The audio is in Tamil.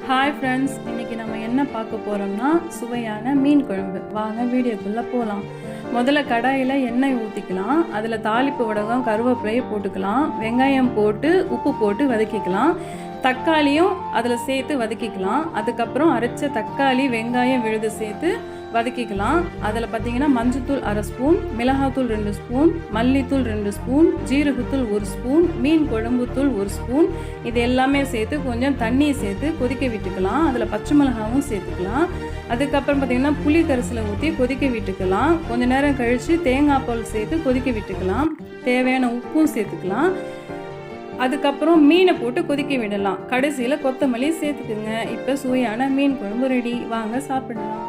ஹாய் ஃப்ரெண்ட்ஸ், இன்றைக்கி நம்ம என்ன பார்க்க போகிறோம்னா சுவையான மீன் குழம்பு. வாங்க வீடியோக்குள்ளே போகலாம். முதல்ல கடாயில் எண்ணெய் ஊற்றிக்கலாம். அதில் தாளிப்பு வடகம் கருவேப்பிலையை போட்டுக்கலாம். வெங்காயம் போட்டு உப்பு போட்டு வதக்கிக்கலாம். தக்காளியும் அதில் சேர்த்து வதக்கிக்கலாம். அதுக்கப்புறம் அரைச்ச தக்காளி வெங்காயம் விழுது சேர்த்து வதக்கிக்கலாம். அதில் பார்த்தீங்கன்னா மஞ்சத்தூள் 1/2 ஸ்பூன், மிளகாத்தூள் 2 ஸ்பூன், மல்லித்தூள் 2 ஸ்பூன், ஜீரகத்தூள் 1 ஸ்பூன், மீன் குழம்பு தூள் 1 ஸ்பூன், இது எல்லாமே சேர்த்து கொஞ்சம் தண்ணியை சேர்த்து கொதிக்க விட்டுக்கலாம். அதில் பச்சை மிளகாவும் சேர்த்துக்கலாம். அதுக்கப்புறம் பார்த்தீங்கன்னா புளி கரைசலை ஊற்றி கொதிக்க விட்டுக்கலாம். கொஞ்சம் நேரம் கழித்து தேங்காய் பால் சேர்த்து கொதிக்க விட்டுக்கலாம். தேவையான உப்பும் சேர்த்துக்கலாம். அதுக்கப்புறம் மீனை போட்டு கொதிக்க விடலாம். கடைசியில் கொத்தமல்லி சேர்த்துக்குங்க. இப்போ சுவையான மீன் குழம்பு ரெடி. வாங்க சாப்பிடலாம்.